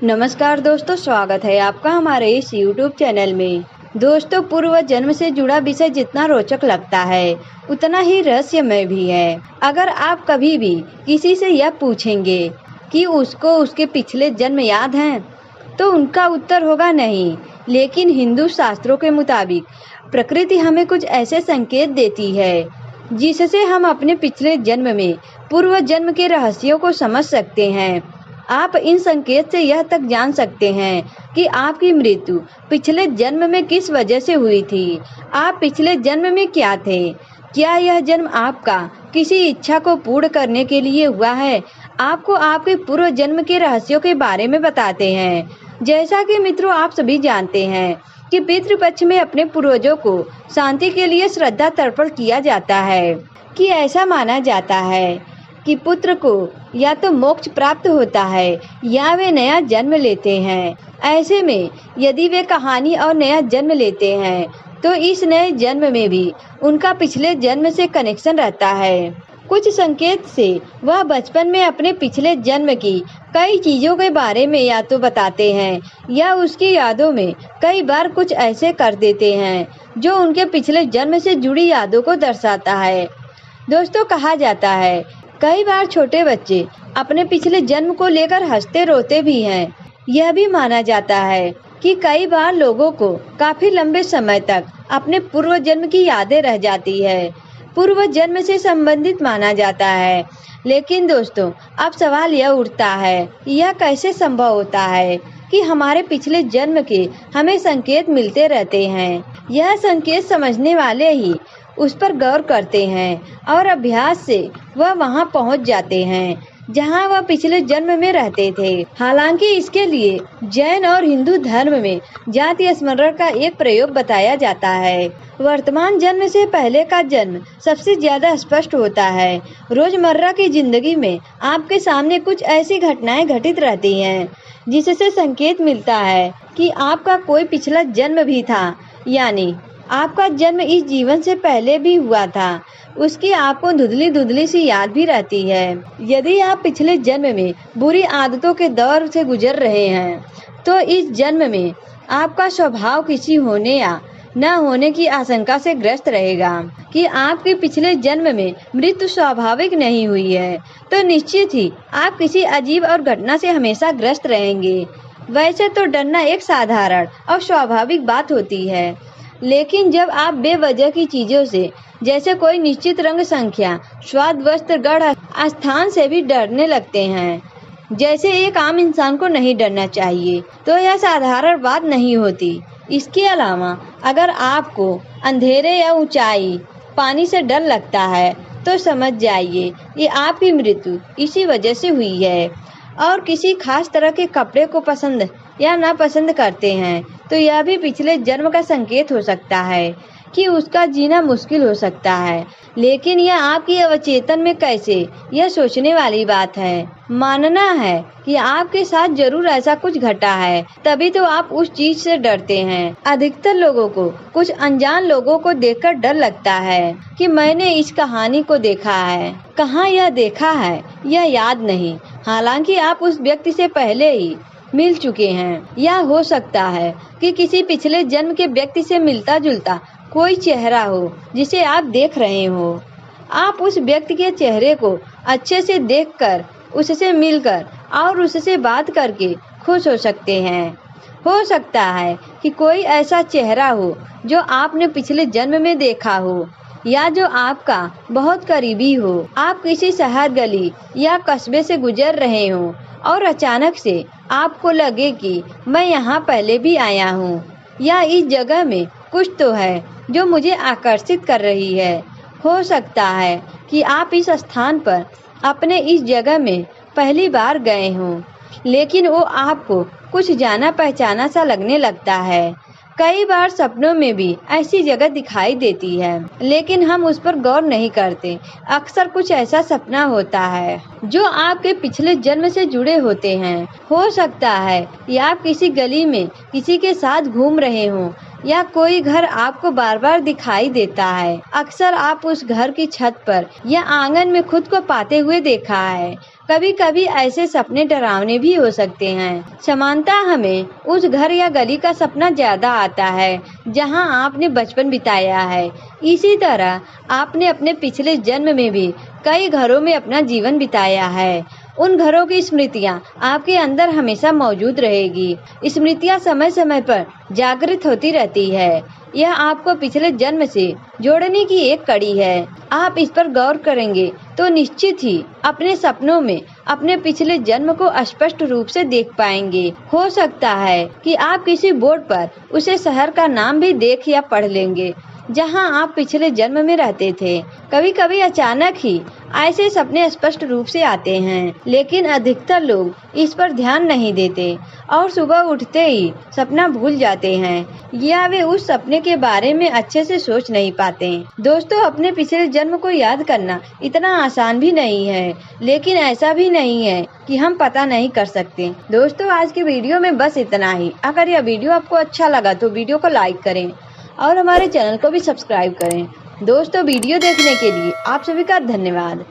नमस्कार दोस्तों, स्वागत है आपका हमारे इस YouTube चैनल में। दोस्तों, पूर्व जन्म से जुड़ा विषय जितना रोचक लगता है उतना ही रहस्यमय भी है। अगर आप कभी भी किसी से यह पूछेंगे कि उसको उसके पिछले जन्म याद हैं, तो उनका उत्तर होगा नहीं। लेकिन हिंदू शास्त्रों के मुताबिक प्रकृति हमें कुछ ऐसे संकेत देती है जिससे हम अपने पिछले जन्म में पूर्व जन्म के रहस्यों को समझ सकते हैं। आप इन संकेत से यह तक जान सकते हैं कि आपकी मृत्यु पिछले जन्म में किस वजह से हुई थी, आप पिछले जन्म में क्या थे, क्या यह जन्म आपका किसी इच्छा को पूर्ण करने के लिए हुआ है। आपको आपके पूर्व जन्म के रहस्यों के बारे में बताते हैं। जैसा कि मित्रों, आप सभी जानते हैं कि पितृपक्ष में अपने पूर्वजों को शांति के लिए श्रद्धा तर्पण किया जाता है कि ऐसा माना जाता है कि पुत्र को या तो मोक्ष प्राप्त होता है या वे नया जन्म लेते हैं। ऐसे में यदि वे कहानी और नया जन्म लेते हैं तो इस नए जन्म में भी उनका पिछले जन्म से कनेक्शन रहता है। कुछ संकेत से वह बचपन में अपने पिछले जन्म की कई चीजों के बारे में या तो बताते हैं या उसकी यादों में कई बार कुछ ऐसे कर देते हैं जो उनके पिछले जन्म से जुड़ी यादों को दर्शाता है। दोस्तों, कहा जाता है कई बार छोटे बच्चे अपने पिछले जन्म को लेकर हंसते रोते भी हैं। यह भी माना जाता है कि कई बार लोगों को काफी लंबे समय तक अपने पूर्व जन्म की यादें रह जाती है। पूर्व जन्म से संबंधित माना जाता है। लेकिन दोस्तों, अब सवाल यह उठता है, यह कैसे संभव होता है कि हमारे पिछले जन्म के हमें संकेत मिलते रहते हैं। यह संकेत समझने वाले ही उस पर गौर करते हैं और अभ्यास से वह वहां पहुंच जाते हैं जहां वह पिछले जन्म में रहते थे। हालांकि इसके लिए जैन और हिंदू धर्म में जाति स्मरण का एक प्रयोग बताया जाता है। वर्तमान जन्म से पहले का जन्म सबसे ज्यादा स्पष्ट होता है। रोजमर्रा की जिंदगी में आपके सामने कुछ ऐसी घटनाएं घटित रहती हैं जिससे संकेत मिलता है कि आपका कोई पिछला जन्म भी था, यानी आपका जन्म इस जीवन से पहले भी हुआ था। उसकी आपको धुंधली धुंधली सी याद भी रहती है। यदि आप पिछले जन्म में बुरी आदतों के दौर से गुजर रहे हैं तो इस जन्म में आपका स्वभाव किसी होने या न होने की आशंका से ग्रस्त रहेगा। कि आपके पिछले जन्म में मृत्यु स्वाभाविक नहीं हुई है तो निश्चित ही आप किसी अजीब और घटना से हमेशा ग्रस्त रहेंगे। वैसे तो डरना एक साधारण और स्वाभाविक बात होती है, लेकिन जब आप बेवजह की चीजों से, जैसे कोई निश्चित रंग संख्या, स्वाद, वस्त्र, गढ़ स्थान से भी डरने लगते हैं, जैसे एक आम इंसान को नहीं डरना चाहिए, तो यह साधारण बात नहीं होती। इसके अलावा अगर आपको अंधेरे या ऊंचाई, पानी से डर लगता है तो समझ जाइए ये आपकी मृत्यु इसी वजह से हुई है। और किसी खास तरह के कपड़े को पसंद या नापसंद करते हैं तो यह भी पिछले जन्म का संकेत हो सकता है कि उसका जीना मुश्किल हो सकता है। लेकिन यह आपकी अवचेतन में कैसे, यह सोचने वाली बात है। मानना है कि आपके साथ जरूर ऐसा कुछ घटा है, तभी तो आप उस चीज से डरते हैं। अधिकतर लोगों को कुछ अनजान लोगों को देखकर डर लगता है कि मैंने इस कहानी को देखा है, कहाँ यह देखा है यह याद नहीं। हालांकि आप उस व्यक्ति से पहले ही मिल चुके हैं, या हो सकता है कि किसी पिछले जन्म के व्यक्ति से मिलता जुलता कोई चेहरा हो जिसे आप देख रहे हो। आप उस व्यक्ति के चेहरे को अच्छे से देखकर, उससे मिलकर और उससे बात करके खुश हो सकते हैं। हो सकता है कि कोई ऐसा चेहरा हो जो आपने पिछले जन्म में देखा हो या जो आपका बहुत करीबी हो। आप किसी शहर, गली या कस्बे से गुजर रहे हो और अचानक से आपको लगे कि मैं यहाँ पहले भी आया हूँ, या इस जगह में कुछ तो है जो मुझे आकर्षित कर रही है। हो सकता है कि आप इस स्थान पर, अपने इस जगह में पहली बार गए हों, लेकिन वो आपको कुछ जाना पहचाना सा लगने लगता है। कई बार सपनों में भी ऐसी जगह दिखाई देती है, लेकिन हम उस पर गौर नहीं करते। अक्सर कुछ ऐसा सपना होता है जो आपके पिछले जन्म से जुड़े होते हैं। हो सकता है कि आप किसी गली में किसी के साथ घूम रहे हों या कोई घर आपको बार बार दिखाई देता है। अक्सर आप उस घर की छत पर या आंगन में खुद को पाते हुए देखा है। कभी कभी ऐसे सपने डरावने भी हो सकते हैं। समानता हमें उस घर या गली का सपना ज्यादा आता है जहां आपने बचपन बिताया है। इसी तरह आपने अपने पिछले जन्म में भी कई घरों में अपना जीवन बिताया है। उन घरों की स्मृतियां आपके अंदर हमेशा मौजूद रहेगी। स्मृतियां समय समय पर जागृत होती रहती है। यह आपको पिछले जन्म से जोड़ने की एक कड़ी है। आप इस पर गौर करेंगे तो निश्चित ही अपने सपनों में अपने पिछले जन्म को स्पष्ट रूप से देख पाएंगे। हो सकता है कि आप किसी बोर्ड पर उसे शहर का नाम भी देख या पढ़ लेंगे जहां आप पिछले जन्म में रहते थे। कभी कभी अचानक ही ऐसे सपने स्पष्ट रूप से आते हैं, लेकिन अधिकतर लोग इस पर ध्यान नहीं देते और सुबह उठते ही सपना भूल जाते हैं या वे उस सपने के बारे में अच्छे से सोच नहीं पाते। दोस्तों, अपने पिछले जन्म को याद करना इतना आसान भी नहीं है, लेकिन ऐसा भी नहीं है कि हम पता नहीं कर सकते। दोस्तों, आज की वीडियो में बस इतना ही। अगर यह वीडियो आपको अच्छा लगा तो वीडियो को लाइक करें और हमारे चैनल को भी सब्सक्राइब करें। दोस्तों, वीडियो देखने के लिए आप सभी का धन्यवाद।